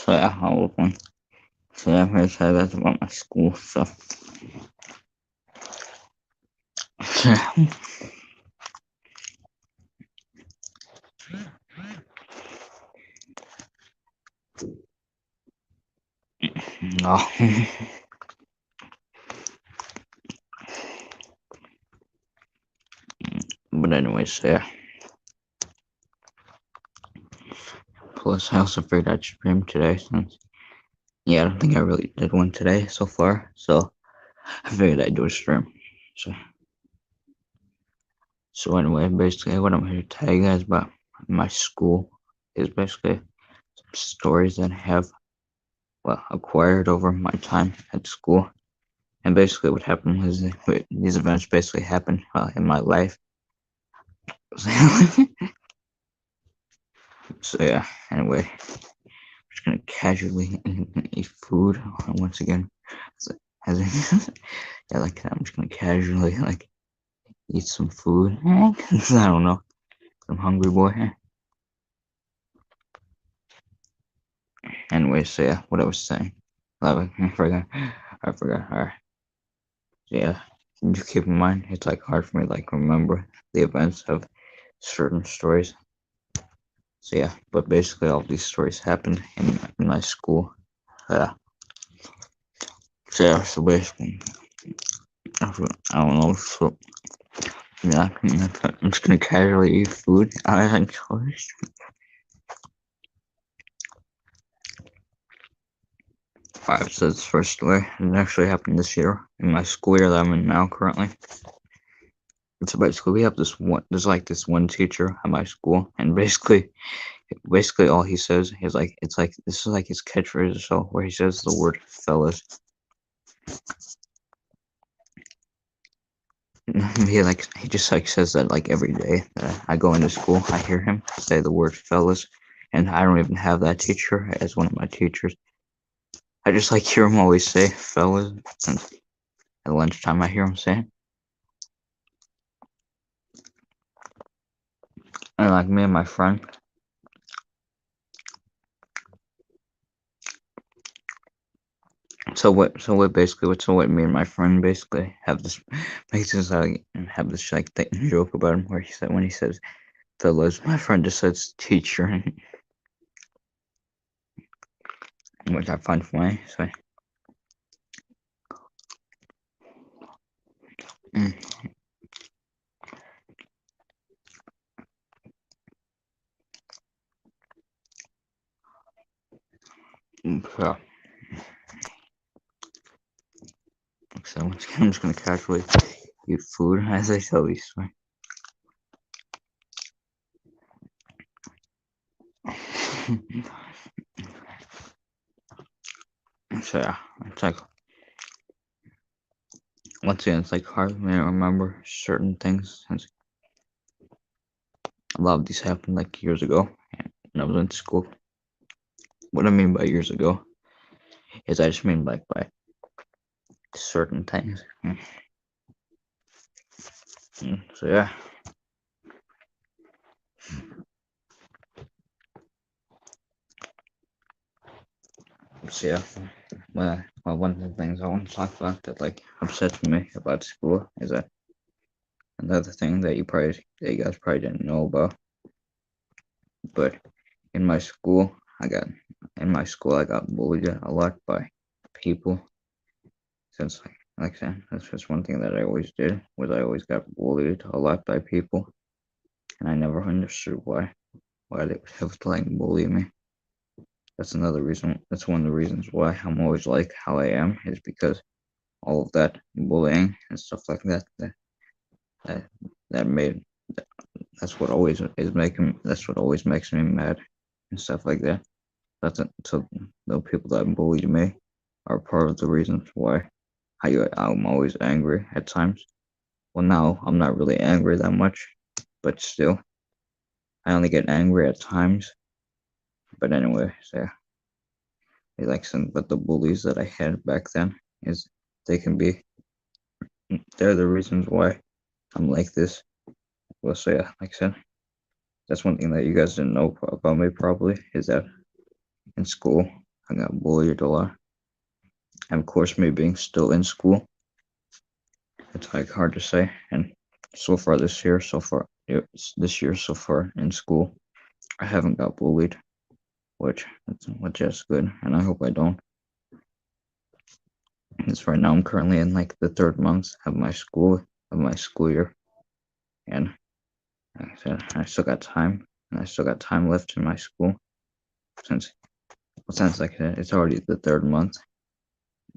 So yeah, I was one. So yeah, I'm gonna tell you guys about my school stuff. So yeah, no. But anyways, so yeah. Plus, I also figured I'd stream today since yeah, I don't think I really did one today so far. So I figured I'd do a stream. So so anyway, basically what I'm here to tell you guys about my school is basically some stories that I have acquired over my time at school. And basically, what happened was these events basically happened in my life. So yeah. Anyway, I'm just gonna casually eat food once again. As, as yeah, like I'm just gonna casually eat some food. I don't know. I'm hungry, boy. Anyway, so yeah, what I was saying. I forgot. I forgot. Alright. Yeah. Just keep in mind, it's hard for me to remember the events of certain stories. So yeah, but basically all these stories happened in my school. Yeah. So yeah, so basically, I don't know. So yeah, I'm just gonna casually eat food. I like choice. Alright, so this first story. It actually happened this year in my school year that I'm in now currently. So basically, we have this one. There's this one teacher at my school, and basically all he says is this is his catchphrase or so, where he says the word "fellas." He just says that every day that I go into school, I hear him say the word "fellas," and I don't even have that teacher as one of my teachers. I just hear him always say "fellas," and at lunchtime I hear him say it. And me and my friend. So what me and my friend basically have this makes us have this joke about him where he said when he says "fellas," my friend just says "teacher," which I find funny. So. Mm, so, I'm just gonna casually eat food as I tell these stories. So yeah, it's once again, it's hard for me to remember certain things since a lot of these happened years ago when I was in school. What I mean by years ago is I just mean by certain things. So yeah. So yeah. One of the things I want to talk about that upsets me about school is that another thing that you guys probably didn't know about. But in my school, I got bullied a lot by people. Since like I said, that's just one thing that I always did was I always got bullied a lot by people, and I never understood why they would have to bully me. That's another reason. That's one of the reasons why I'm always how I am is because all of that bullying and stuff like that, that made that's what always makes me mad and stuff like that. So the people that bullied me are part of the reasons why I'm always angry at times. Well, now I'm not really angry that much, but still, I only get angry at times. But anyway, so but the bullies that I had back then is they can be they're the reasons why I'm like this. Well, so yeah, like I said, that's one thing that you guys didn't know about me probably is that in school I got bullied a lot. And of course, me being still in school, it's like hard to say. And so far this year, this year so far in school, I haven't got bullied, which is good, and I hope I don't. Because right now I'm currently in like the third month of my school year, and like I said, I still got time, and I still got time left in my school since since like it's already the third month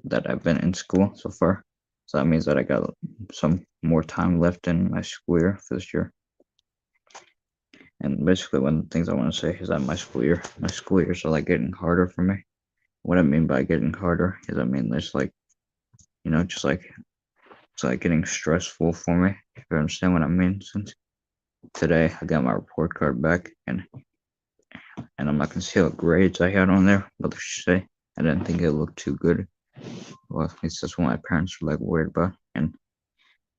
that I've been in school so far. So that means that I got some more time left in my school year for this year. And basically, one of the things I want to say is that my school years are like getting harder for me. What I mean by getting harder is I mean there's like just like it's like getting stressful for me. If you understand what I mean. Since today I got my report card back, and I'm not gonna see what grades I had on there. But let's say I didn't think it looked too good. Well, at least that's what my parents were like worried about. And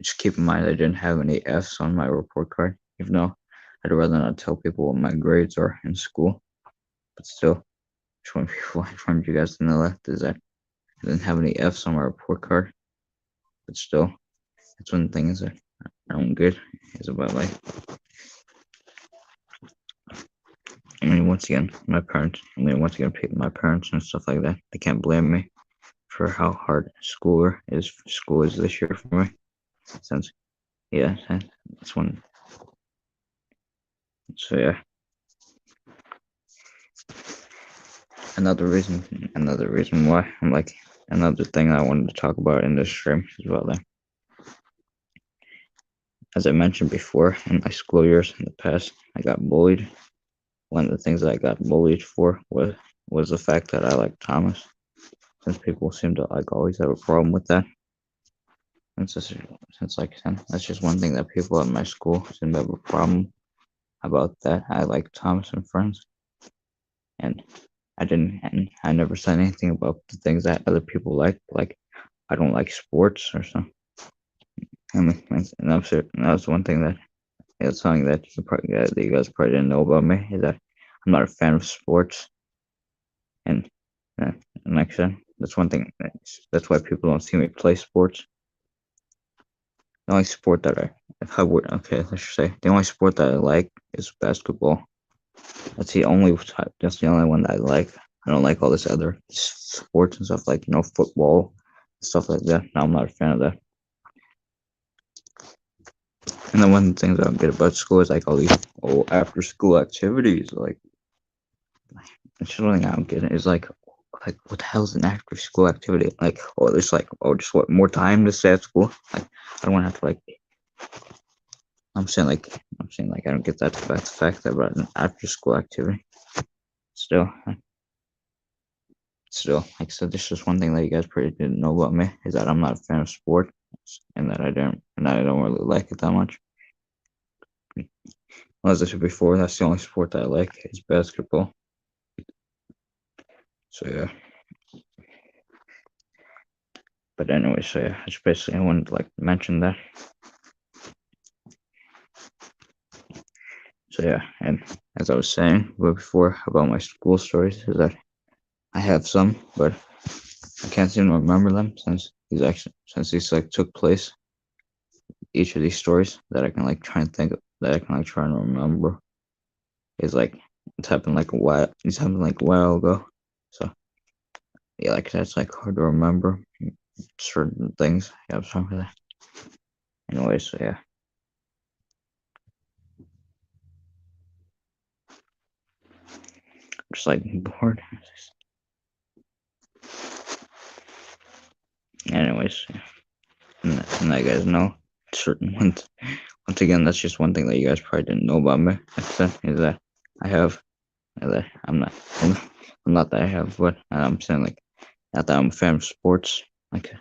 just keep in mind I didn't have any F's on my report card, even though I'd rather not tell people what my grades are in school. But still, I just want you guys to know that is that I didn't have any F's on my report card. But still, that's one thing is that I don't get is about like once again, my parents and stuff like that, they can't blame me for how hard school is this year for me. Since yeah, that's one. So yeah, another reason why I'm like another thing I wanted to talk about in this stream as well. Then, as I mentioned before, in my school years in the past, I got bullied. One of the things that I got bullied for was the fact that I like Thomas, since people seem to like always have a problem with that. And since like that's just one thing that people at my school seem to have a problem about that. I like Thomas and Friends, and I never said anything about the things that other people like. Like I don't like sports or something. I mean, that's one thing that it's something that you guys probably didn't know about me is that I'm not a fan of sports, and and like I said, that's one thing. That's why people don't see me play sports. The only sport that if I would, okay, let's just say the only sport that I like is basketball. That's the only one that I like. I don't like all this other sports and stuff like football, stuff like that. No, I'm not a fan of that. And then one of the things I don't get about school is like all these after school activities. Like it's just one thing I don't get is like what the hell's an after school activity? Like there's like just what more time to stay at school? Like I don't want to have to like. I'm saying like I don't get that fact about an after school activity. Still, like I said, this is one thing that you guys probably didn't know about me is that I'm not a fan of sport, and that I don't really like it that much. As I said before, that's the only sport that I like is basketball. So yeah. But anyway, so yeah, that's basically I wanted to like mention that. So yeah, and as I was saying before about my school stories, is that I have some, but I can't seem to remember them since these like took place. Each of these stories that I can like try and think of, that I can like try and remember is like it's happened like a while ago. So yeah, like that's like hard to remember certain things. Yeah, I'm sorry for that. Anyway, so yeah. Just like bored. Anyways, and I guys know certain ones. Once again, that's just one thing that you guys probably didn't know about me. Like I said, is that I have that I'm not that I have, but I'm saying like not that I'm a fan of sports. Like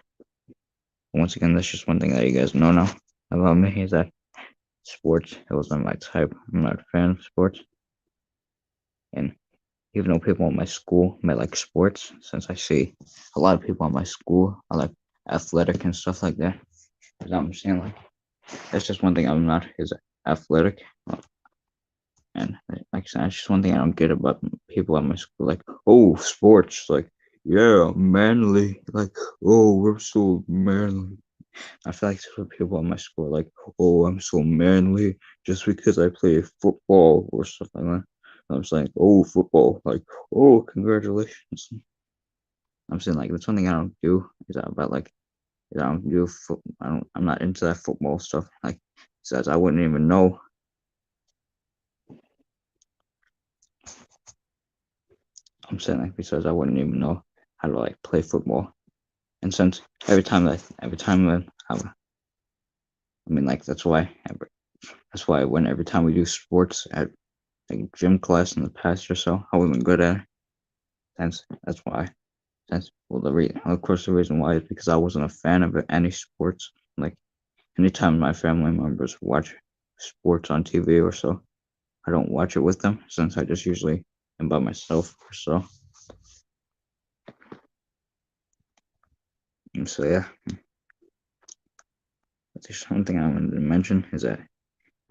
once again, that's just one thing that you guys know now about me is that sports it wasn't my type. I'm not a fan of sports, and even though people in my school may like sports, since I see a lot of people in my school are like athletic and stuff like that. You know what I'm saying? Like that's just one thing I'm not is athletic. And like I said, it's just one thing I don't get about people at my school like, oh, sports, like, yeah, manly, like, oh, we're so manly. I feel like some people at my school are like, oh, I'm so manly just because I play football or something like that. I'm saying, oh, football, like, oh, congratulations. I'm saying like that's one thing I don't do is about like is I don't do I'm not into that football stuff. Like says I wouldn't even know. I'm saying like because I wouldn't even know how to like play football. And since every time I mean like that's why when every time we do sports at like gym class in the past or so, I wasn't good at it. That's why. Well, of course the reason why is because I wasn't a fan of any sports. Like anytime my family members watch sports on TV or so, I don't watch it with them since I just usually am by myself or so. And so yeah, that's just one thing I wanted to mention is that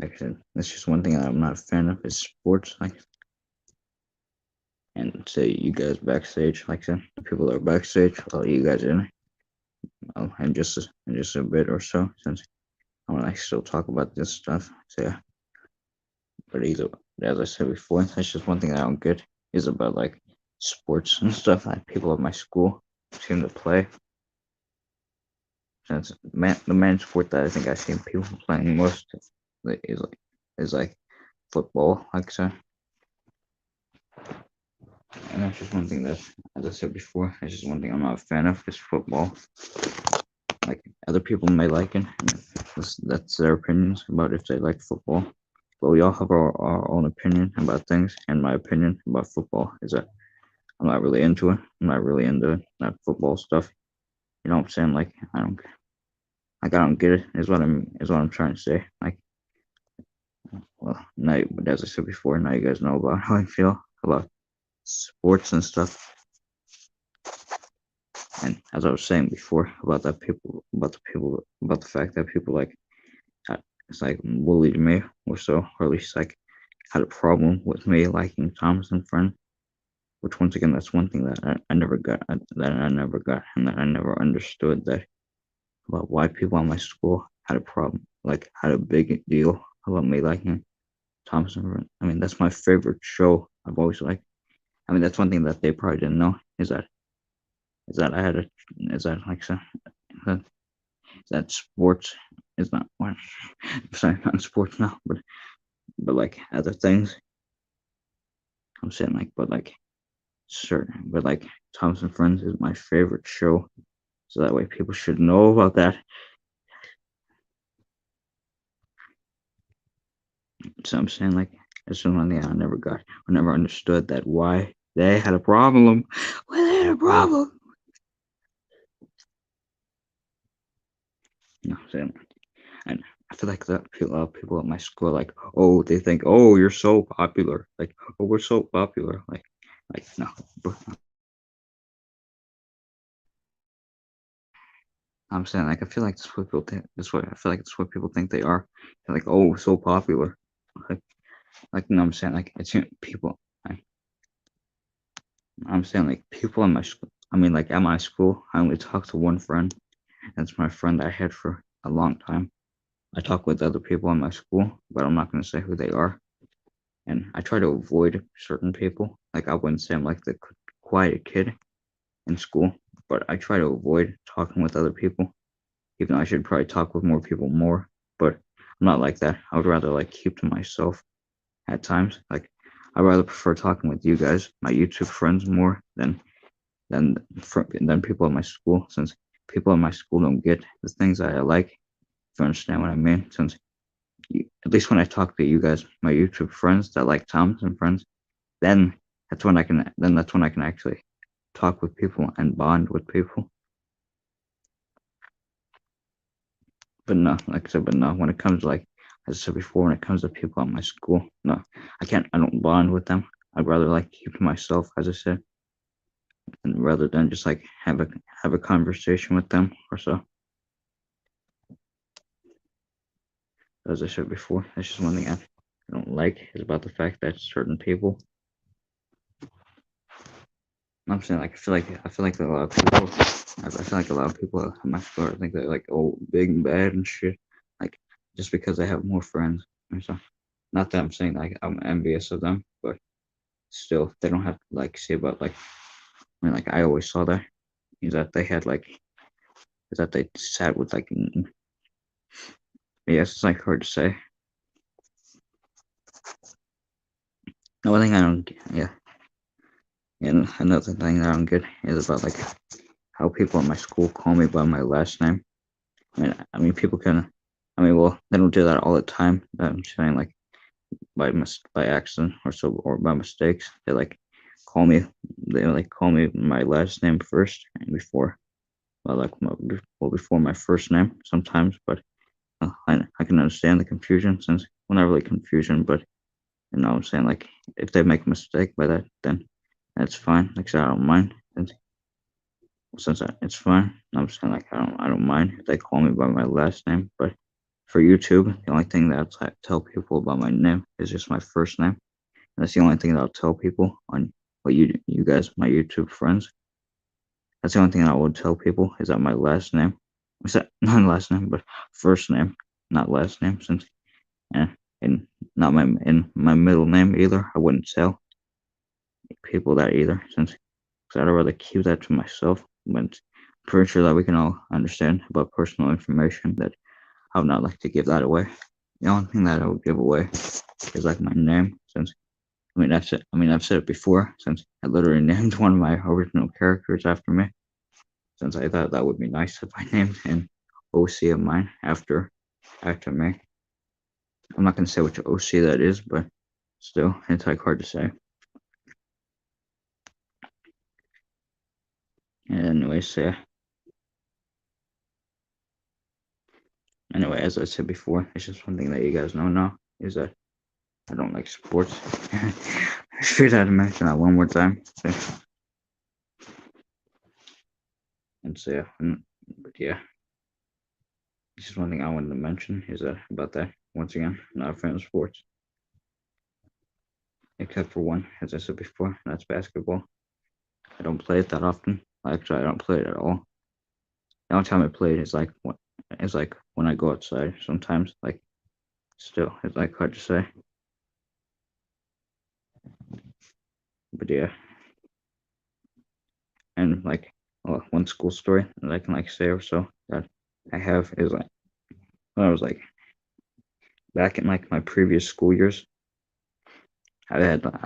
actually that's just one thing that I'm not a fan of is sports. Like and say you guys backstage, like I said, the people that are backstage, well, you guys in, and just a bit or so since I want to still talk about this stuff. So yeah, but either as I said before, that's just one thing I don't get is about like sports and stuff that people at my school seem to play. Since the main sport that I think I've seen people playing most is like football, like I said. And that's just one thing that, as I said before, that's just one thing I'm not a fan of is football. Like other people may like it, that's their opinions about if they like football. But we all have our own opinion about things, and my opinion about football is that I'm not really into it. I'm not really into that football stuff. You know what I'm saying? I don't get it. Is what I'm trying to say. Like, well, now, but as I said before, now you guys know about how I feel about sports and stuff. And as I was saying before about the fact that people like it's like bullied me or so, or at least like had a problem with me liking Thomas and Friend. Which once again, that's one thing that I never got, and that I never understood that about why people at my school had a problem, like had a big deal about me liking Thomas and Friend. I mean, that's my favorite show. I've always liked. I mean, that's one thing that they probably didn't know is that I had a is that like so that, that sports is not well, sorry, not sports now, but like other things. I'm saying like, but like certain, but like Thomas and Friends is my favorite show, so that way people should know about that. So I'm saying like that's one thing I never got, I never understood that why they had a problem. Why they had a problem? You know what I'm saying? And I feel like that people at my school are like, oh, they think, oh, you're so popular. Like, oh, we're so popular. Like no. I'm saying like I feel like that's what people think. That's what I feel like that's what people think they are. They're like, oh, so popular. Like, no, I'm saying like it's people. I'm saying like people in my school. I mean, like at my school, I only talk to one friend. That's my friend I had for a long time. I talk with other people in my school, but I'm not going to say who they are. And I try to avoid certain people. Like I wouldn't say I'm like the quiet kid in school, but I try to avoid talking with other people, even though I should probably talk with more people more. But I'm not like that. I would rather like keep to myself at times. Like I rather prefer talking with you guys, my YouTube friends, more than people at my school, since people at my school don't get the things that I like. If you understand what I mean, since at least when I talk to you guys, my YouTube friends that like Thomas and Friends, then that's when I can actually talk with people and bond with people. But no, like I said, but no, when it comes to like as I said before, when it comes to people at my school, no, I don't bond with them. I'd rather like keep to myself, as I said, and rather than just like have a conversation with them or so. As I said before, that's just one thing I don't like is about the fact that certain people I'm saying like I feel like a lot of people. I feel like a lot of people at my school think they're like oh big and bad and shit. Like just because they have more friends and stuff. Not that I'm saying like I'm envious of them, but still they don't have to like say about like I mean like I always saw that is that they had like is that they sat with like yes it's like hard to say. The one thing I don't yeah and another thing that I don't get is about like how people at my school call me by my last name. I mean, people can. I mean, well, they don't do that all the time. I'm saying like by accident or so or by mistakes. They like call me. They like call me my last name first and before. Well, before my first name sometimes. But I can understand the confusion since well, not really confusion, but I'm saying like if they make a mistake by that, then that's fine. Like I said, I don't mind. And since it's fine, I'm saying like I don't mind if they call me by my last name, but for YouTube, the only thing that I tell people about my name is just my first name. And that's the only thing that I'll tell people on what you guys, my YouTube friends. That's the only thing I would tell people is that my last name. Is that not last name, but first name, not last name. Since yeah, and not my middle name either. I wouldn't tell people that either, since I'd rather keep that to myself. But I'm pretty sure that we can all understand about personal information that I would not like to give that away. The only thing that I would give away is like my name, since I've said it before, since I literally named one of my original characters after me, since I thought that would be nice if I named an OC of mine after me. I'm not gonna say which OC that is, but still, it's like hard to say. And anyways, yeah. Anyway, as I said before, it's just one thing that you guys know now is that I don't like sports. I should have to mention that one more time. And so yeah, but yeah, this is one thing I wanted to mention is that about that. Once again, not a fan of sports, except for one, as I said before, and that's basketball. I don't play it that often. Actually, I don't play it at all. The only time I play it is like when I go outside. Sometimes, like still, it's like hard to say. But yeah, and like one school story that I can like say or so that I have is like when I was like back in like my previous school years, I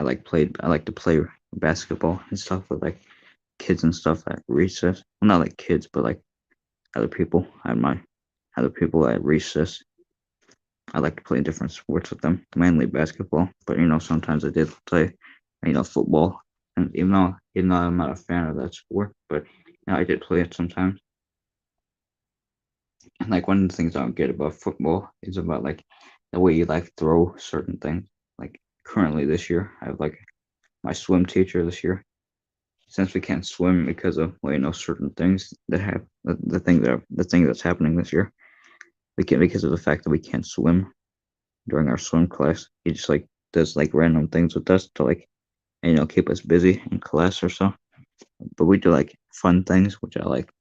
like to play basketball and stuff with like kids and stuff at recess. Well, not like kids, but like other people at my other people at recess. I like to play different sports with them, mainly basketball. But sometimes I did play, football. And even though I'm not a fan of that sport, but I did play it sometimes. And like one of the things I don't get about football is about like the way you like throw certain things. Like currently this year, I have like my swim teacher this year. Since we can't swim because of certain things that have the thing that's happening this year, we can because of the fact that we can't swim during our swim class. He just like does like random things with us to like keep us busy in class or so. But we do like fun things, which I like.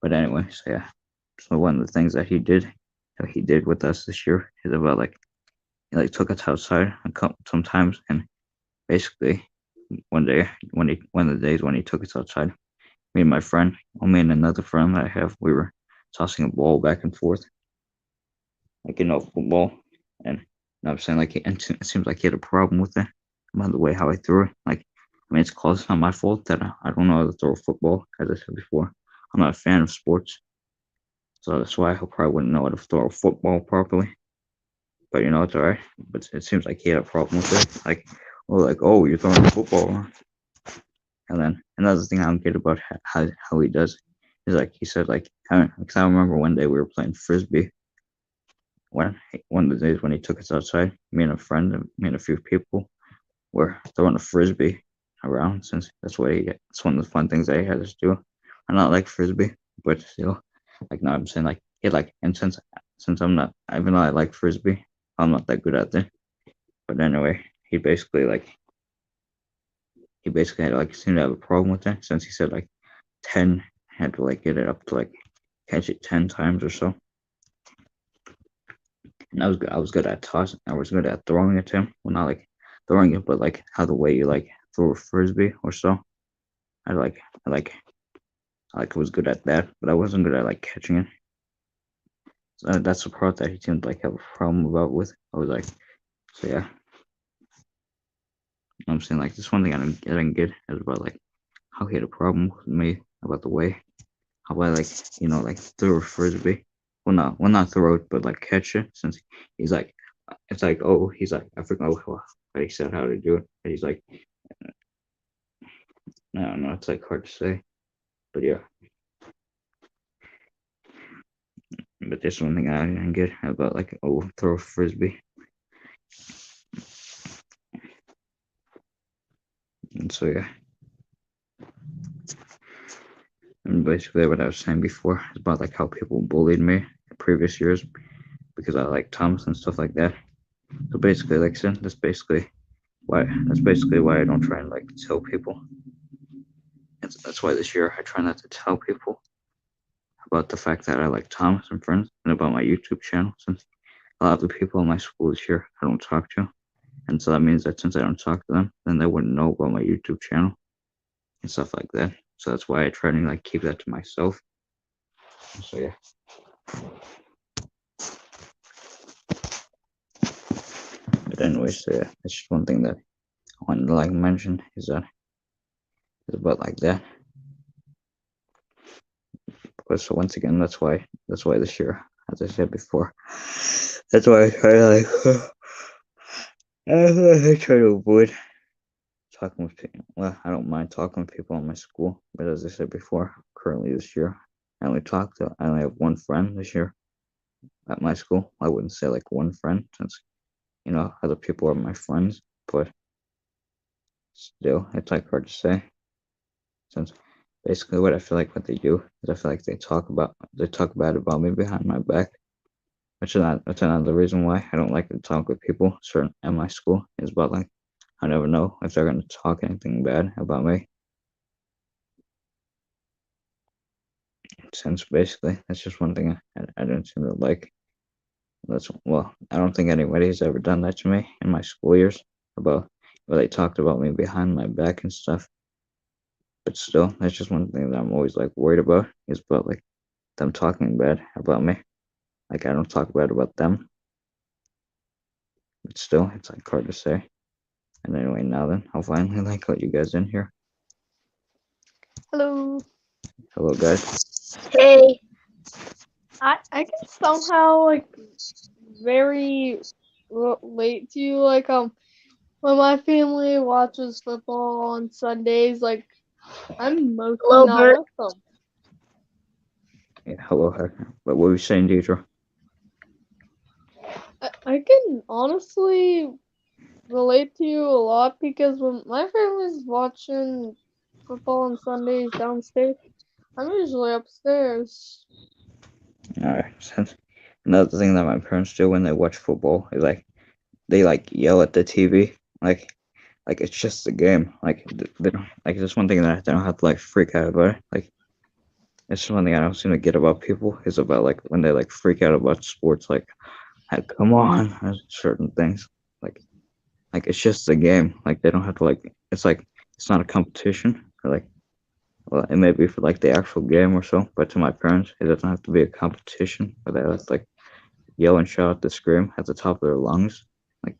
But anyway, so yeah. So one of the things that he did with us this year is about like he like took us outside a couple sometimes, and basically one of the days when he took us outside, me and my friend, me and another friend that I have, we were tossing a ball back and forth, like football, and I'm saying like it seems like he had a problem with it about the way how I threw it. Like, I mean, it's close. It's not my fault that I don't know how to throw a football. As I said before, I'm not a fan of sports, so that's why I probably wouldn't know how to throw a football properly. But it's alright. But it seems like he had a problem with it. Like, oh, you're throwing a football. And then another thing I don't get about how he does is like he said like because I remember one day we were playing frisbee when one of the days when he took us outside, me and a friend, me and a few people were throwing a frisbee around since it's one of the fun things that he had us do. I not like frisbee, but still, like now I'm saying like he like and since I'm not even though I like frisbee, I'm not that good at it. But anyway, he basically like he basically had like seemed to have a problem with it since he said like 10 had to like get it up to like catch it 10 times or so. And I was good at tossing. I was good at throwing it to him. Well, not like throwing it, but like how the way you like throw a frisbee or so. I like I like I like was good at that, but I wasn't good at like catching it. So that's the part that he seemed to like have a problem about with. I was like, so yeah, I'm saying like this one thing I didn't get is about like how he had a problem with me about the way how I like like throw a frisbee. Well not throw it, but like catch it. Since he's like, it's like he's like I forgot what he said how to do it. But he's like I don't know. It's like hard to say, but yeah. But there's one thing I didn't get about like throw a frisbee. And so yeah, and basically what I was saying before is about like how people bullied me in previous years because I like Thomas and stuff like that. So basically, like I said, that's basically why I don't try and like tell people. That's why this year I try not to tell people about the fact that I like Thomas and friends and about my YouTube channel since a lot of the people in my school this year I don't talk to. And so that means that since I don't talk to them, then they wouldn't know about my YouTube channel and stuff like that. So that's why I try to like keep that to myself. So yeah. But anyways, so yeah, that's just one thing that I wanted to like mention is about like that. But so once again, that's why this year, as I said before, that's why I try to like I try to avoid talking with people. Well, I don't mind talking with people in my school, but as I said before, currently this year, I only have one friend this year at my school. I wouldn't say like one friend since other people are my friends, but still, it's like hard to say since basically what I feel like what they do is I feel like they talk bad about me behind my back. That's another reason why I don't like to talk with people certain at my school is about like I never know if they're gonna talk anything bad about me. Since basically that's just one thing I don't seem to like. I don't think anybody's ever done that to me in my school years about where they talked about me behind my back and stuff. But still, that's just one thing that I'm always like worried about is about like them talking bad about me. Like I don't talk bad about them, but still, it's like hard to say. And anyway, now then, I'll finally like let you guys in here. Hello. Hello, guys. Hey, I can somehow like very relate to you. Like when my family watches football on Sundays, like I'm mostly hello, not Bert. with them. Yeah, hello, Hector. But what were you saying, Deidre? I can honestly relate to you a lot because when my family's watching football on Sundays downstairs, I'm usually upstairs. Alright, since another thing that my parents do when they watch football is like they like yell at the TV, like it's just a game. Like they don't like just one thing that they don't have to like freak out about it. Like it's just one thing I don't seem to get about people is about like when they like freak out about sports. Like come on, certain things. Like like it's just a game. Like they don't have to like. It's like it's not a competition. Or like well, it may be for like the actual game or so, but to my parents, it doesn't have to be a competition where they have to like yell and shout at the scream at the top of their lungs. Like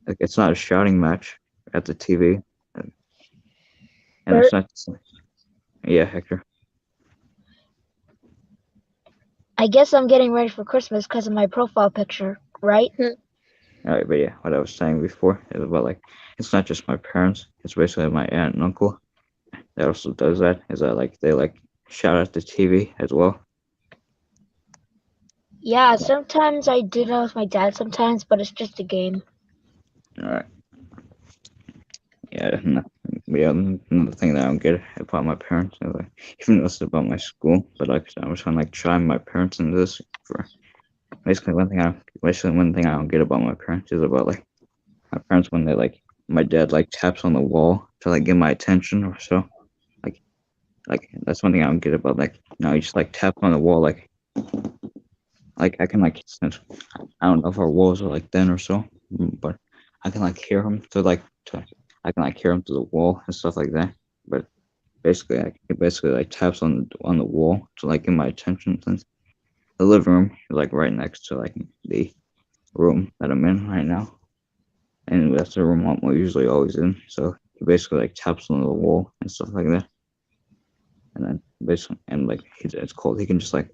like it's not a shouting match at the TV, and it's Bert, not. Yeah, Hector. I guess I'm getting ready for Christmas because of my profile picture, right? All right, but yeah, what I was saying before is about like it's not just my parents. It's basically my aunt and uncle that also does that. Is that like they like shout at the TV as well? Yeah, sometimes I do that with my dad sometimes, but it's just a game. All right. Yeah, no, yeah. Another thing that I don't get about my parents is like even though it's about my school, but like I was trying to like chime my parents into this for basically one thing I don't get about my parents is about like my parents when they like my dad like taps on the wall to like get my attention or so. Like that's one thing I don't get about like he just like taps on the wall like I can like sense I don't know if our walls are like thin or so, but I can like hear him I can like hear him through the wall and stuff like that. But basically, he basically like taps on the wall to like get my attention since the living room is like right next to like the room that I'm in right now, and that's the room I'm usually always in. So he basically like taps on the wall and stuff like that, and then basically and like it's cold. He can just like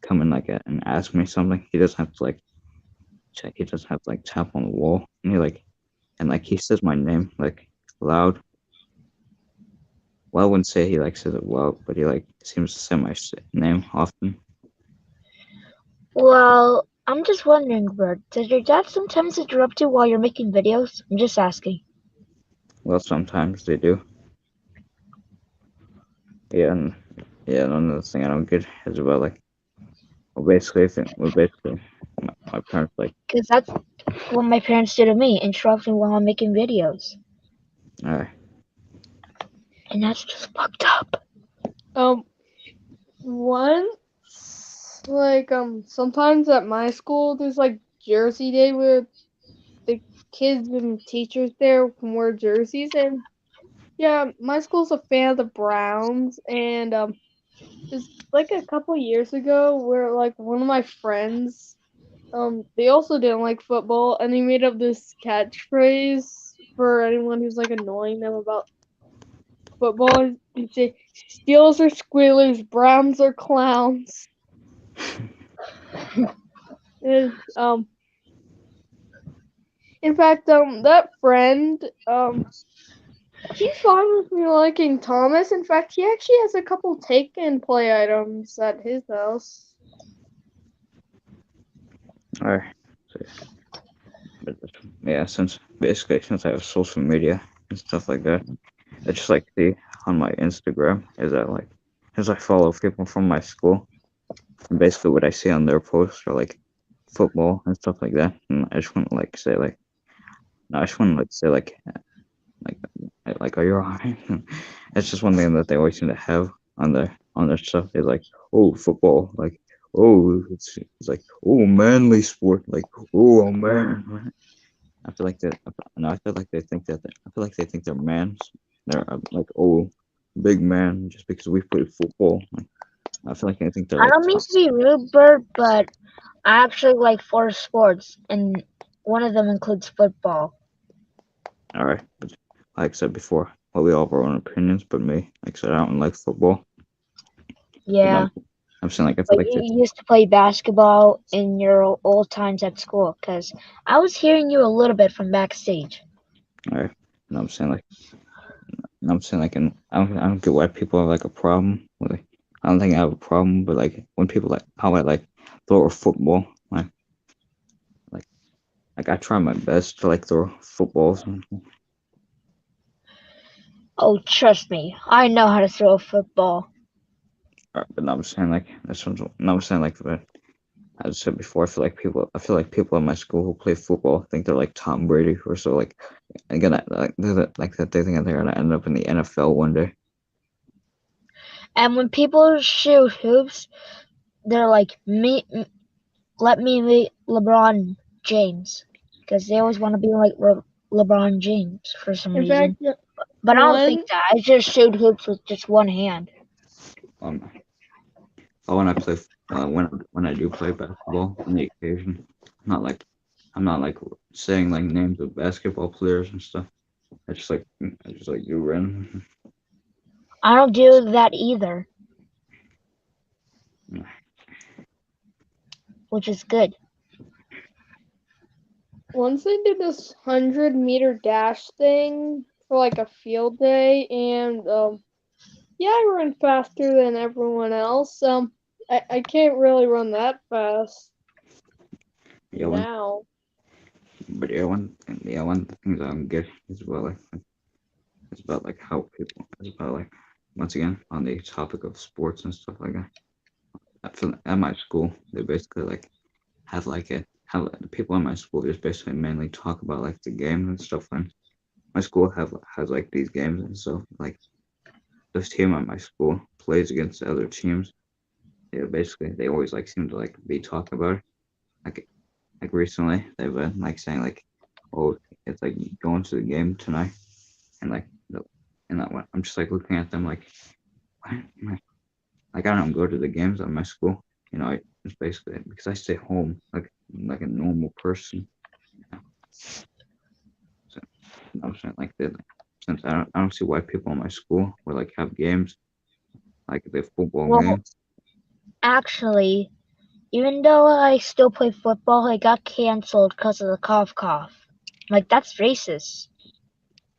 come in like and ask me something. He doesn't have to like check. He doesn't have to like tap on the wall. And like he says my name like loud. Well, I wouldn't say he like says it well, but he like seems to say my name often. Well, I'm just wondering, Bert, does your dad sometimes interrupt you while you're making videos? I'm just asking. Well, sometimes they do. Yeah, and yeah, another thing I don't get is about like well basically my parents like Because that's what my parents do to me, interrupt me while I'm making videos. uh, And that's just fucked up. Um, once, like, sometimes at my school, there's like Jersey Day where the kids and teachers there can wear jerseys, and yeah, my school's a fan of the Browns, and it's like a couple years ago where like one of my friends, they also didn't like football, and he made up this catchphrase for anyone who's like annoying them about football. He'd say, "Steelers are squealers, Browns are clowns." And, in fact, that friend, he's fine with me liking Thomas. In fact, he actually has a couple take and play items at his house. uh, but yeah, since I have social media and stuff like that, I just like see on my Instagram is that like as I follow people from my school, and basically what I see on their posts are like football and stuff like that, and I just want to like say like no, I just want to like say like are you alright? It's just one thing that they always seem to have on their stuff is like oh football like oh it's like oh manly sport like oh man. I feel like that. No, I feel like they think that. I feel like they think they're mans. They're like oh big man just because we play football. Like, I feel like I think they're I like don't mean to be rude, Bert, but I actually like four sports, and one of them includes football. all right, but like I said before, well, we all have our own opinions, but me, like I said, I don't like football. But Yeah, I'm saying like I feel but like this. you used to play basketball in your old times at school, because I was hearing you a little bit from backstage. All right, and I'm saying like, and I don't get why people have like a problem with it. I don't think I have a problem, but like when people like how I like throw a football, like like I try my best to like throw footballs. Oh, trust me, I know how to throw a football. But I'm saying like that's what I'm saying like but as I said before, I feel like people in my school who play football think they're like Tom Brady or so like again like that they think that they're gonna end up in the NFL one day. And when people shoot hoops, they're like, let me be LeBron James, because they always want to be like LeBron James for some In reason. fact, But I don't think one that. I just shoot hoops with just one hand. Um, when I play when I do play basketball on the occasion, not like I'm not like saying like names of basketball players and stuff. I just like do random. I don't do that either, which is good. once I did this 100-meter dash thing for like a field day, and yeah, I run faster than everyone else. I can't really run that fast Yeah, one now. but yeah one of the things I don't get is about like it's about like how people it's about like once again on the topic of sports and stuff like that. I feel at my school they basically like have like a have the people in my school just basically mainly talk about like the games and stuff my school has like these games, and so like this team at my school plays against the other teams. Yeah, basically they always like seem to like be talking about it. Like recently they've been like saying like, oh, it's like going to the game tonight, and like and that one I'm just like looking at them like, why am I like I don't go to the games at my school. It's basically because I stay home like a normal person. So I'm saying like that. Since I don't see why people in my school would like have games like the football Well, game. actually, even though I still play football, I got canceled because of the cough. Like, that's racist.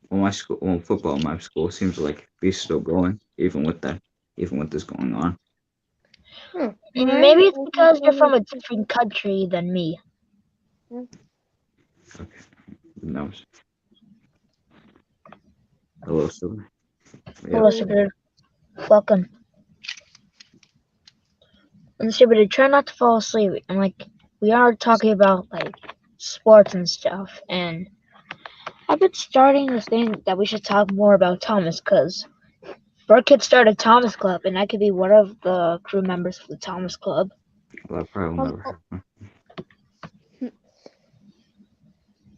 Well, my school, well, football in my school seems to like be still going even with this going on. Maybe Mine it's because you're from only. a different country than me. Okay, no, hello, so yeah, Hello, Super. Welcome. And Super, try not to fall asleep. And, like, we are talking about, like, sports and stuff. And I've been starting to think that we should talk more about Thomas, because Bert could start a Thomas Club, and I could be one of the crew members of the Thomas Club. well, that probably will Um, never happen.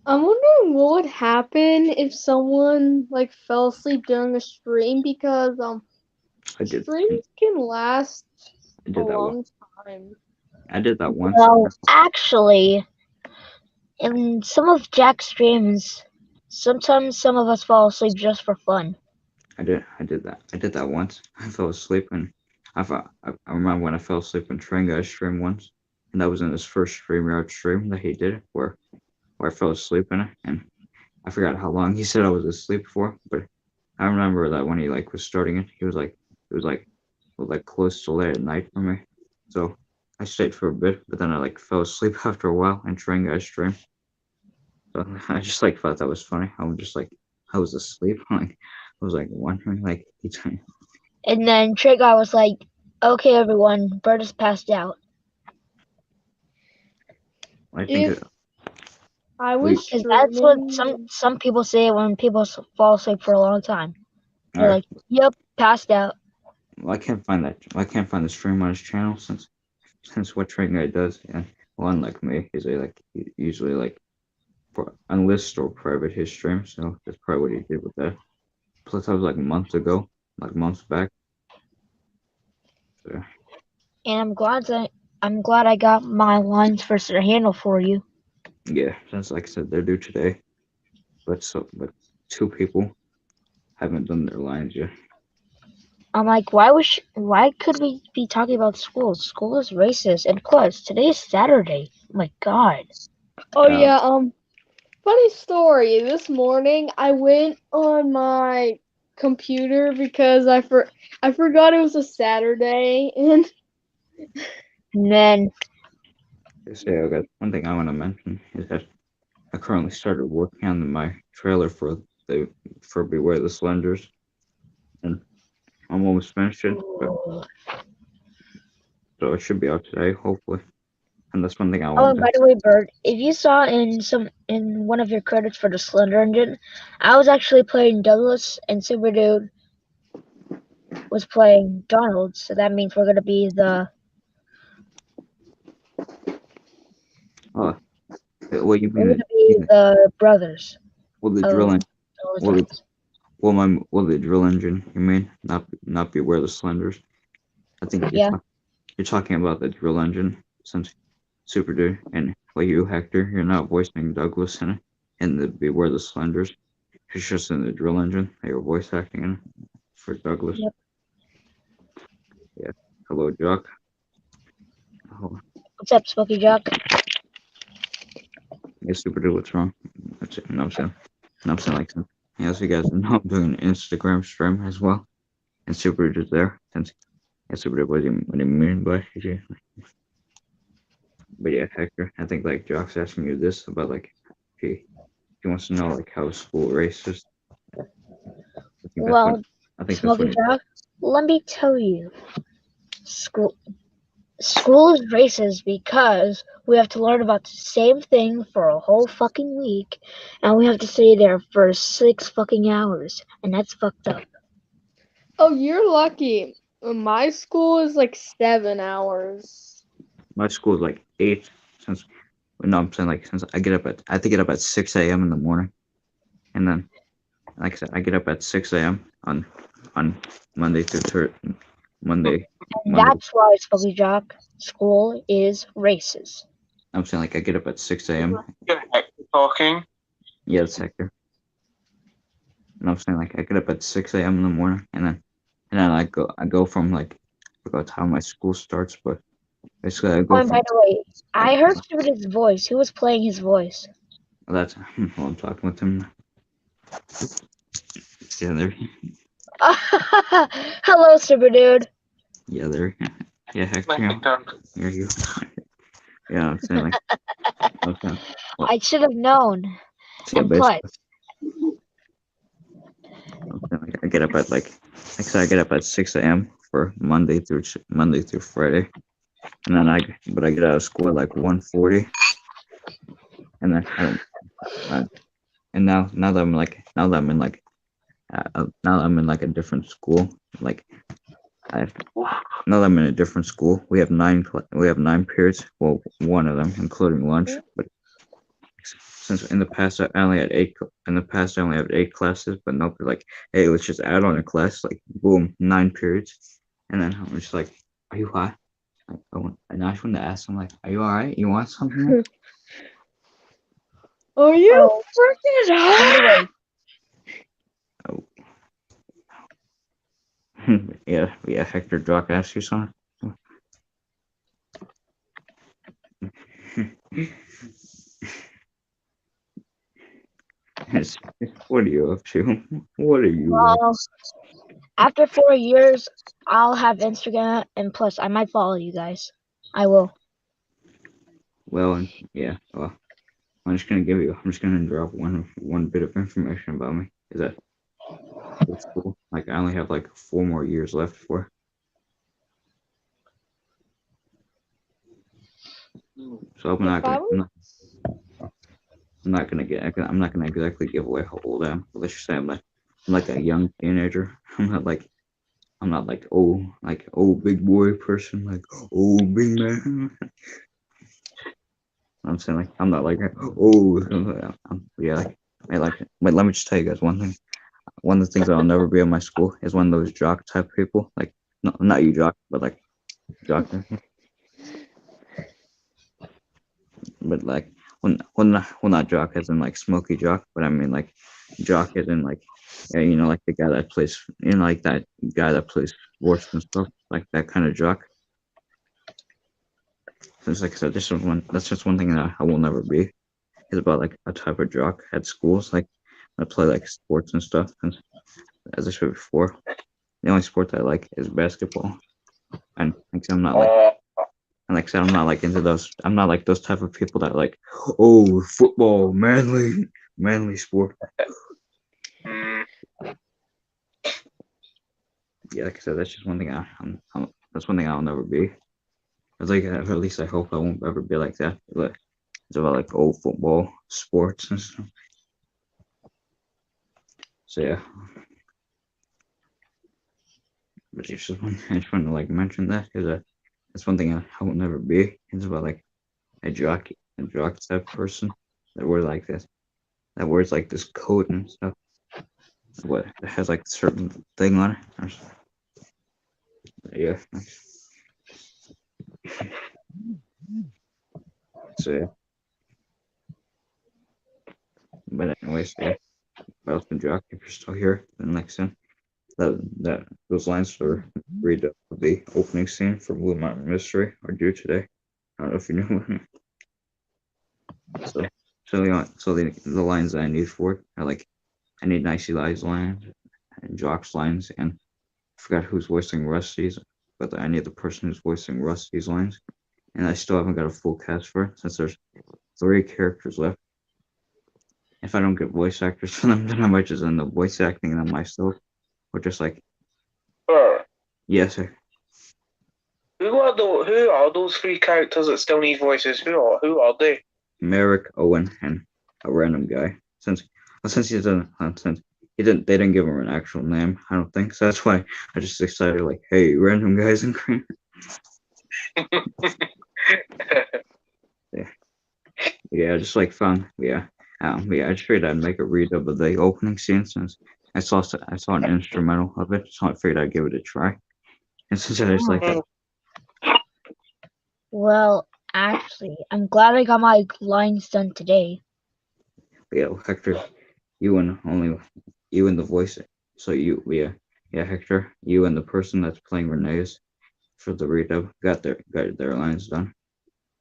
I'm wondering what would happen if someone like fell asleep during a stream because I did, streams can last I a did that one. long time. I did that once. Well, actually, in some of Jack's streams, sometimes some of us fall asleep just for fun. I did that once. I fell asleep and I remember when I fell asleep in Tringa guy's stream once, and that was in his first StreamYard stream that he did, where I fell asleep in it, and I forgot how long he said I was asleep for, but I remember that when he like was starting it, he was like it was like close to late at night for me, so I stayed for a bit, but then I like fell asleep after a while in Tringa guy's stream. So I just like thought that was funny. I was just like I was asleep, like I was like wondering like he And then Trick Guy was like, "Okay, everyone, Bert is passed out." I think If I we was Because that's what streaming, some people say when people fall asleep for a long time. They're are like, "Yep, passed out." well, I can't find that. I can't find the stream on his channel since what train guy does. And well, unlike me, he's like usually like unlist or private his stream. So that's probably what he did with that. Plus, that was like months ago, like months back. So And I'm glad I got my lines for Sir Handle for you. yeah, since like I said, they're due today. But two people haven't done their lines yet. I'm like, why could we be talking about school? School is racist, and plus today is Saturday. Oh my God. oh Uh, yeah, funny story. This morning I went on my computer because I forgot it was a Saturday and And then say I got one thing I want to mention is that I currently started working on my trailer the for Beware the Slenders, and I'm almost finished it, but so it should be out today, hopefully. And that's one thing I oh, wanted and by the way, Bert, if you saw in one of your credits for the Slender Engine, I was actually playing Douglas, and Super Dude was playing Donald. So that means we're gonna be to. What you we're mean? gonna be the brothers Well, the of drilling. Donald Well, Ducks. the drill engine. You mean not Beware the Slenders? I think Yeah. you're talking about the drill engine since Super Dude and like you, Hector, you're not voicing Douglas in it, and the Beware the Slenders. It's just in the drill engine that you're voice acting in for Douglas. Yep. Yeah. Hello, Jock. Oh, What's up, Smoky Jock? yeah, Super Dude, what's wrong? That's it. No, I'm saying. No, I'm saying like, yeah, so you guys know I'm doing an Instagram stream as well, and Super Dude's there since yeah, Super Dude, what do you mean by you? But yeah, Hector, I think like Jock's asking you this about like he wants to know like how school races. I think that's what Well, I think that's what Smoky he. Jock, let me tell you, school is racist because We have to learn about the same thing for a whole fucking week, and we have to stay there for 6 fucking hours, and that's fucked up. Oh, you're lucky. My school is like 7 hours. My school is like 8 since no, I'm saying like since I have to get up at 6 a.m. in the morning, and then like I said, I get up at 6 a.m. on Monday through Monday Monday. That's why Spooky Jock school is racist. I'm saying like I get up at 6 a.m. Get Hector talking. Yeah, it's Hector. And I'm saying like I get up at 6 a.m. in the morning, and then I go from like I forgot what time my school starts, but basically I Oh, go and by from the way, I, I heard Stupid's voice. Who was playing his voice? that's while I'm talking with him. Yeah, there. Hello, Stupid Dude. Yeah, there. Yeah, Hector. Make it done. Here you go. Yeah, I'm saying like I'm saying, well, I should have known. yeah, And plus, basically I'm saying, like I get up at like I said I get up at 6 a.m. for Monday through Friday, and then I get out of school at like 1:40, and then I and now that I'm like now that I'm in like a different school, like I now that I'm in a different school, we have 9 periods. Well, one of them, including lunch. But since in the past I only had in the past I only had 8 classes, but nope, like hey, let's just add on a class. Like boom, 9 periods, and then I'm just like, are you high? Like, and I just wanted to ask him like, are you all right? You want something? Are you Oh. freaking high? Yeah, Hector Jock asked you something. What are you up to? What are you up well, after 4 years, I'll have Instagram, and plus, I might follow you guys. I will. Well, yeah. Well, I'm just gonna drop one bit of information about me. Is that it's cool? Like I only have like 4 more years left for. So If I was I'm not gonna exactly give away how old I am. But let's just say I'm like a young teenager. I'm not like old big boy person, like old big man. I'm saying like I'm not like yeah but let me just tell you guys one thing. One of the things I'll never be in my school is one of those jock type people. Like no, not you jock, but like jock. But like not jock as in like smoky jock, but I mean like jock as in like yeah, you know, like the guy that plays, you know, like that guy that plays sports and stuff, like that kind of jock. So it's like I said, that's just one thing that I will never be. Is about like a type of jock at schools, like I play like sports and stuff. And as I said before, the only sport that I like is basketball. And like I'm not like and like I said, I'm not like into those. I'm not like those type of people that like, oh, football, manly sport. Yeah, like I said, that's just one thing that's one thing I'll never be. It's like at least I hope I won't ever be like that. But it's about like old football, sports and stuff. So yeah, but I just want to like mention that because that's one thing I will never be. It's about like a jock type person that wears like this, that wears like this coat and stuff. What it has like a certain thing on it. Yeah. So yeah. But anyways, yeah. Well, it's been Jock. If you're still here, then next time that those lines for read the opening scene for Blue Mountain Mystery are due today. I don't know if you knew. so the lines that I need for it are like I need Nicey Lies lines and Jock's lines and I forgot who's voicing Rusty's, but I need the person who's voicing Rusty's lines. And I still haven't got a full cast for it since there's 3 characters left. If I don't get voice actors for them, then I might just end up voice acting them myself. Or just like, Sir, yes, sir. Who are those three characters that still need voices? Who are they? Merrick, Owen, and a random guy. Since they didn't give him an actual name, I don't think. So that's why I just decided like, hey, random guys in green. Yeah, yeah, I just like found yeah. I just figured I'd make a read of the opening scene since I saw an instrumental of it, so I figured I'd give it a try. And since I just like that, Well, actually, I'm glad I got my lines done today. yeah, Hector, you and only you and the voice. So yeah, Hector, you and the person that's playing Renee's for the redub got their lines done.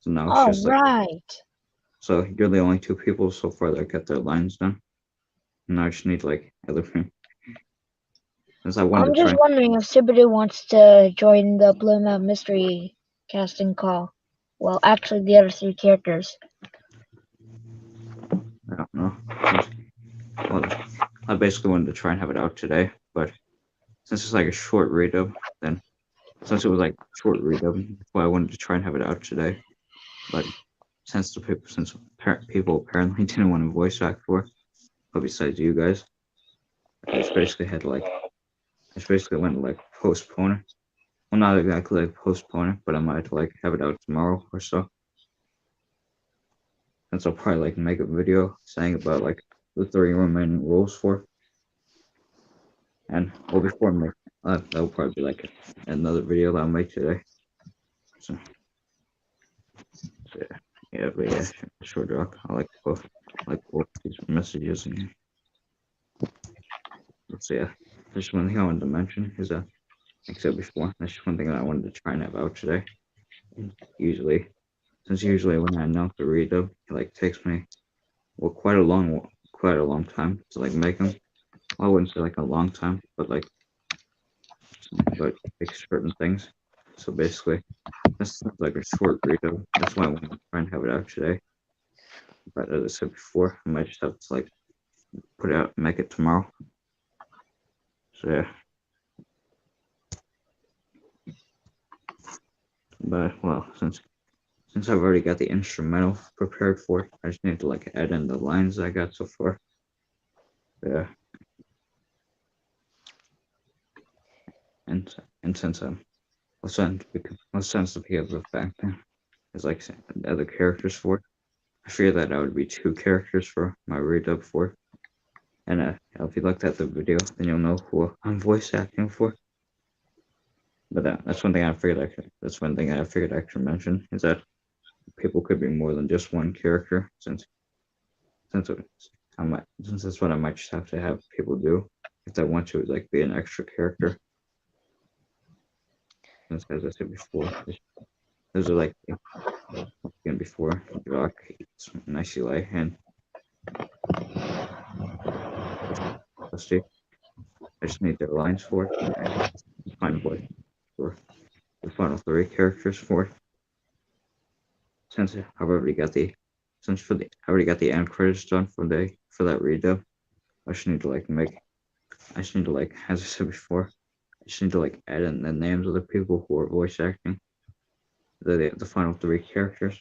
So now it's All just like right. so you're the only two people so far that got their lines done. And now I just need like other people. Since I wanted I'm to just try, wondering if Subaru wants to join the Blue Map Mystery casting call. Well, actually, the other three characters. I don't know. Well, I basically wanted to try and have it out today, but since it's like a short redub, then since it was like short redub, well, I wanted to try and have it out today. But people apparently didn't want to voice act for, but besides you guys, I just basically had to like I just basically went to like postpone it. Well, not exactly like postpone it, but I might like have it out tomorrow or so. Since I'll probably like make a video saying about like the three remaining rules for, and well before I make that'll probably be like another video that I'll make today. So, so yeah, but yeah, short doc. I like both these messages and so yeah. Just one thing I wanted to mention is like I said before, that's just one thing that I wanted to try and have out today. And usually when I announce a redo, it like takes me well quite a long time to like make them. Well, I wouldn't say like a long time, but like certain things. So basically, this is like a short redo. That's why I want to try and have it out today. But as I said before, I might just have to like put it out, make it tomorrow. So yeah. But well, since I've already got the instrumental prepared for it, I just need to like add in the lines I got so far. Yeah, and and since let's sense the because of the fact that there's like other characters for it. I figured that I would be two characters for my redub for it. And if you looked at the video, then you'll know who I'm voice acting for. But that's one thing I figured that's one thing I figured I should mention is that people could be more than just one character since since that's what I might just have to have people do if they want to like be an extra character. Since as I said before, those are like again before Jock, Nice Eli, and Dusty. I just need their lines for it and find voice for the final three characters for it. Since I've already got the I already got the end credits done for that redub. I just need to like make I just need to like as I said before, I just need to like add in the names of the people who are voice acting the final three characters.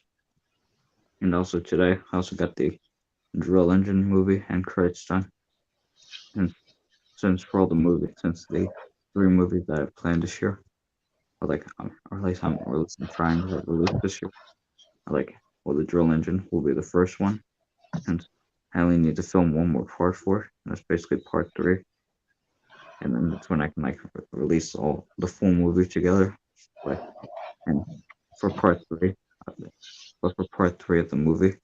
And also today I also got the Drill Engine movie and credits done. And since for all the movies since the three movies that I planned this year, or at least I'm trying to release this year. Like well the Drill Engine will be the first one. And I only need to film one more part for it. And that's basically part three. And then that's when I can like release all the full movie together. Like and for part three, but for part three of the movie,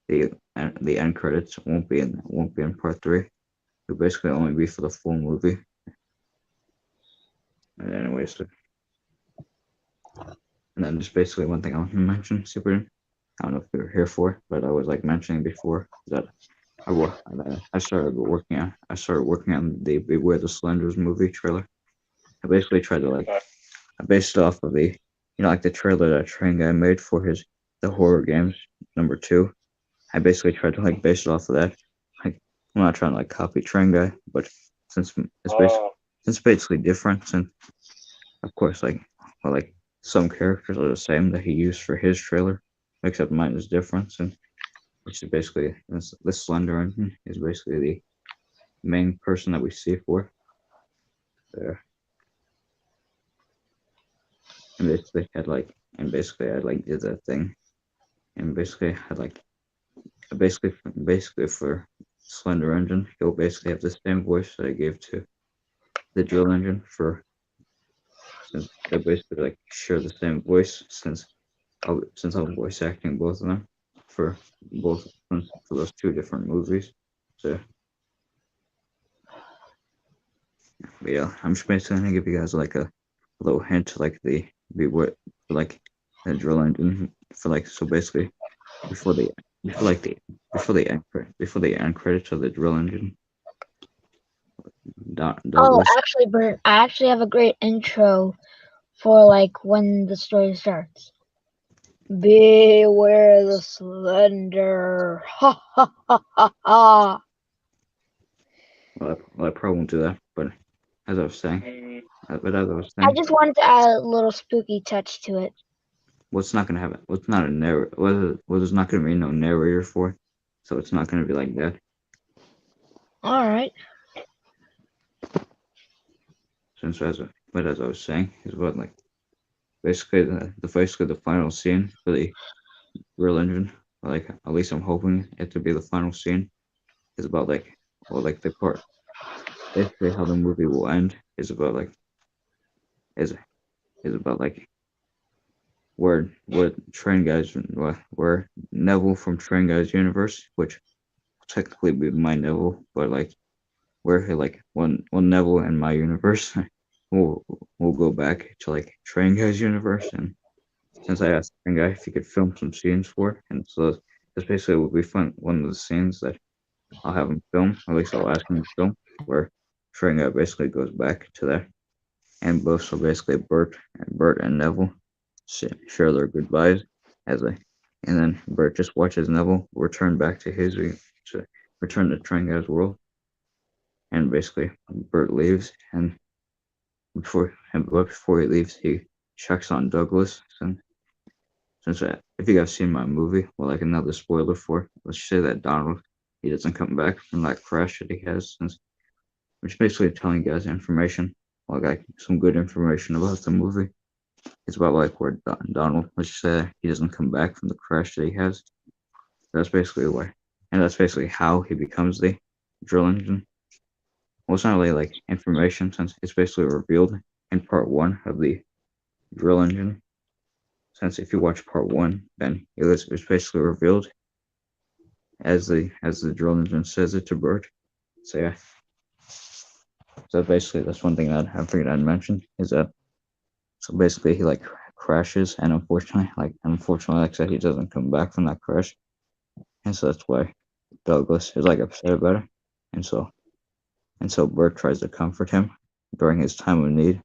the end credits won't be in part three. It'll basically only be for the full movie. And anyways, and then just basically one thing I want to mention, super. I don't know if you were here for, it, but I was like mentioning before that I started working on the Beware the Slenders movie trailer. I basically tried to like I based it off of the like the trailer that Train Guy made for his the horror games #2. I basically tried to like base it off of that. Like I'm not trying to like copy Train Guy, but since it's basically since it's basically different, since of course like well like some characters are the same that he used for his trailer, except mine is different. And which is basically the Slender Engine is basically the main person that we see for there. And basically I like did that thing, and basically I like basically for Slender Engine, he'll basically have the same voice that I gave to the Drill Engine for, since they basically like share the same voice, since I'm voice acting both of them for both for those two different movies. So, but yeah, I'm just basically gonna give you guys like a little hint, like the be what for like the Drill Engine for like, so basically before the before like the before the end credits of the Drill Engine, Oh, Douglas. actually, Bert, I actually have a great intro for like when the story starts. Beware the slender. Ha ha ha ha ha. Well, I probably won't do that, but as I was saying, I just wanted to add a little spooky touch to it. what's not gonna happen? What's not a narrator? What is not gonna be no narrator for? So it's not gonna be like that. Alright. Since as I was saying, is about like basically the final scene for the real engine. Like at least I'm hoping it to be the final scene. Is about like, well, like the part basically how the movie will end is about like is is about like where Train Guys, where Neville from Train Guys universe, which technically be my Neville, but like where he like when Neville and my universe will will go back to like Train Guys universe. And since I asked Train Guy if he could film some scenes for it, and so this basically will be fun, one of the scenes that I'll have him film, at least I'll ask him to film, where Train Guy basically goes back to that, and both, so basically Bert and Neville share their goodbyes as a, and then Bert just watches Neville return back to to return to Train Guy's world, and basically Bert leaves, and before he leaves, he checks on Douglas. And since if you guys seen my movie, well, like another spoiler for, let's say that Donald, he doesn't come back from that crash that he has, since which basically telling you guys information, like some good information about the movie. It's about like where Donald, let's say he doesn't come back from the crash that he has. That's basically why, and that's basically how he becomes the drill engine. Well, it's not really like information, since it's basically revealed in part one of the drill engine. Since if you watch part one, then it's basically revealed as the drill engine says it to Bert. So yeah, so basically that's one thing that I figured I'd mention is that, so basically he like crashes, and unfortunately like I said, he doesn't come back from that crash, and so that's why Douglas is like upset about it, and so Bert tries to comfort him during his time of need,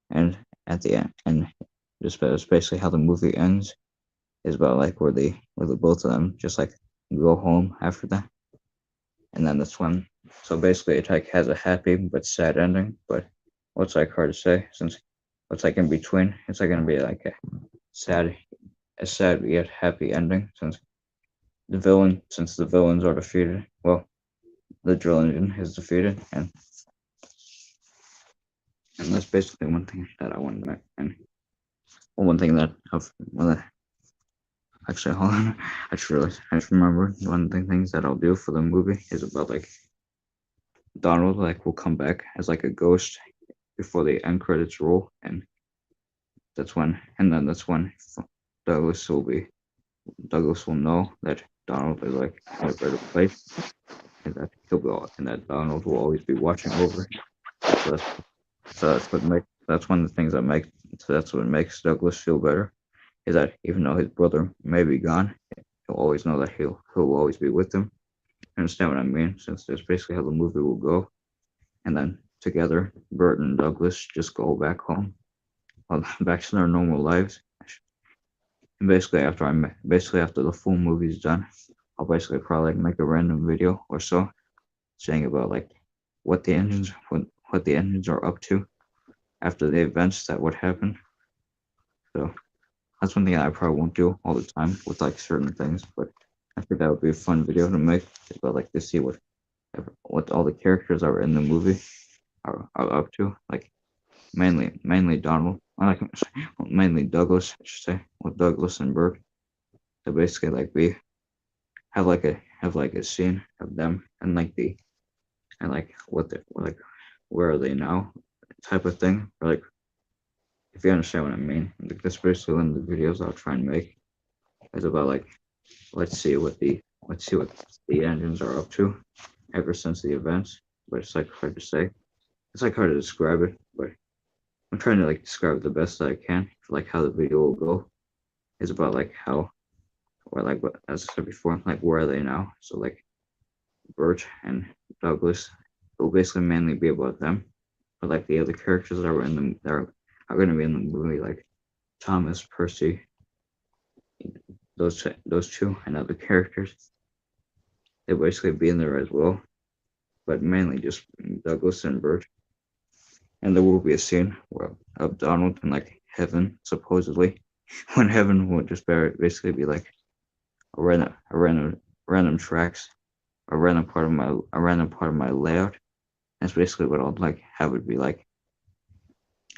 and at the end, and just that's basically how the movie ends, is about like where the both of them just like go home after that, and then that's when, so basically it like has a happy but sad ending, but what's like hard to say, since what's like in between, it's like gonna be like sad a sad yet happy ending, since the villains are defeated. Well, the drill engine is defeated, and that's basically one thing that I wanted to, and one thing that I've, well, actually, hold on. I just remembered one of the things that I'll do for the movie is about like Donald like will come back as like a ghost before the end credits roll, and that's when Douglas will be Douglas will know that Donald is like in a better place, and that and that Donald will always be watching over. So that's one of the things that makes so that's what makes Douglas feel better, is that even though his brother may be gone, he'll always know that he'll always be with them. You understand what I mean? Since that's basically how the movie will go, and then together, Bert and Douglas just go back home, well, back to their normal lives. And basically after the full movie's done, I'll basically probably like make a random video or so saying about like what the engines are up to after the events that would happen. So that's one thing I probably won't do all the time with like certain things, but I think that would be a fun video to make. But like to see what all the characters that were in the movie are up to. Like mainly Donald. I like mainly Douglas, I should say. Well, Douglas and Bert. So basically, like we have like a scene of them and like the and like what the like where are they now type of thing. Or like if you understand what I mean. Like that's basically one of the videos I'll try and make. It's about like let's see what the engines are up to ever since the events. But it's like hard to say. It's like hard to describe it, but I'm trying to like describe it the best that I can for like how the video will go. It's about like how or like what as I said before, like where are they now? So like Bert and Douglas, it will basically mainly be about them. But like the other characters that were in the that are going to be in the movie, like Thomas, Percy, those two and other characters, they'll basically be in there as well. But mainly just Douglas and Bert. And there will be a scene where, of Donald in like heaven, supposedly, when heaven will just basically be like a random tracks, a random part of my layout. That's basically what I'd like have it be like.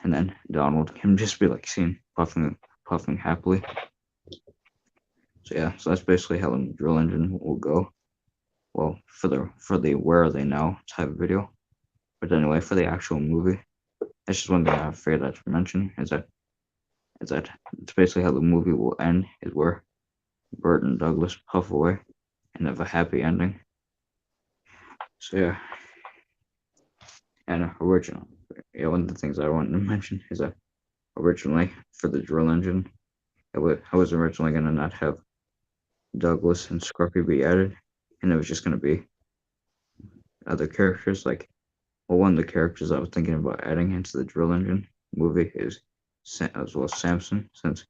And then Donald can just be like seen puffing happily. So yeah, so that's basically how the drill engine will go. Well, for the where are they now type of video. But anyway, for the actual movie, that's just one thing I figured out to mention is that it's basically how the movie will end is where Bert and Douglas puff away and have a happy ending. So yeah, and original. Yeah, one of the things I wanted to mention is that originally for the drill engine, I was originally gonna not have Douglas and Scruffy be added, and it was just gonna be other characters. Like, well, one of the characters I was thinking about adding into the drill engine movie is as well Samson, since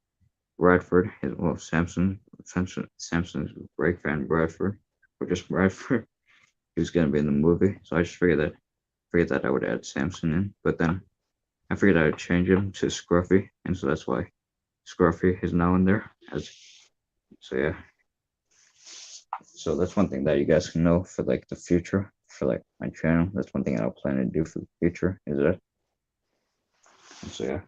Bradford is well Samson's break fan Bradford, or just Bradford. He was gonna be in the movie, so I just figured that I would add Samson in, but then I figured I would change him to Scruffy, and so that's why Scruffy is now in there. So yeah, so that's one thing that you guys can know for like the future for like my channel. That's one thing I'll plan to do for the future is that. So yeah,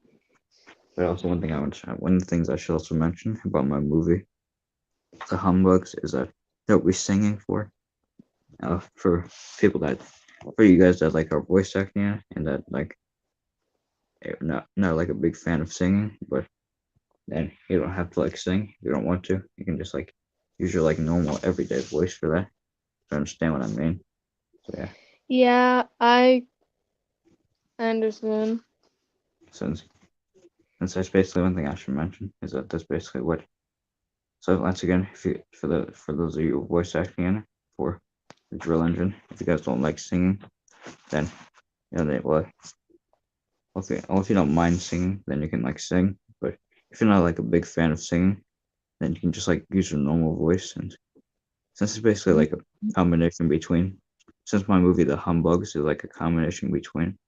but also one of the things I should also mention about my movie, The Humbugs, is that they'll be singing for people that for you guys that like are voice acting and that like not like a big fan of singing, but then you don't have to like sing if you don't want to. You can just like use your like normal everyday voice for that. You understand what I mean? So yeah, Yeah, I understand. since since that's basically one thing I should mention is that that's basically what. So once again, if you for those of you voice acting in for the drill engine, if you guys don't like singing, then if you don't mind singing, then you can like sing. But if you're not like a big fan of singing, then you can just like use your normal voice. And since it's basically like a combination between, since my movie The Humbugs is like a combination between,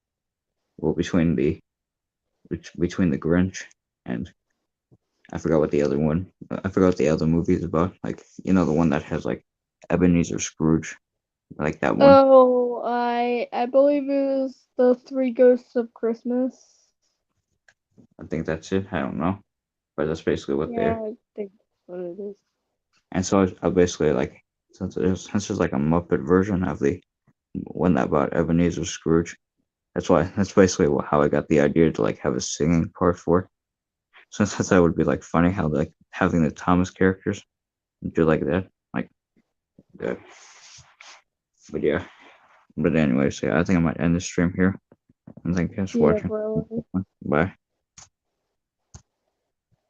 well, between the Grinch and I forgot what the other one. I forgot what the other movie is about. Like the one that has like Ebenezer Scrooge, like that one. Oh, I believe it was the Three Ghosts of Christmas. I think that's it. I don't know, but that's basically what Yeah, they're. I think that's what it is. And so I basically like since there's like a Muppet version of the one that about Ebenezer Scrooge. That's basically how I got the idea to like have a singing part for it. Since that would be like funny how like having the Thomas characters do like that, like that. But yeah. But anyways, yeah, I think I might end the stream here. And thank you guys for Yeah, watching. bro. Bye.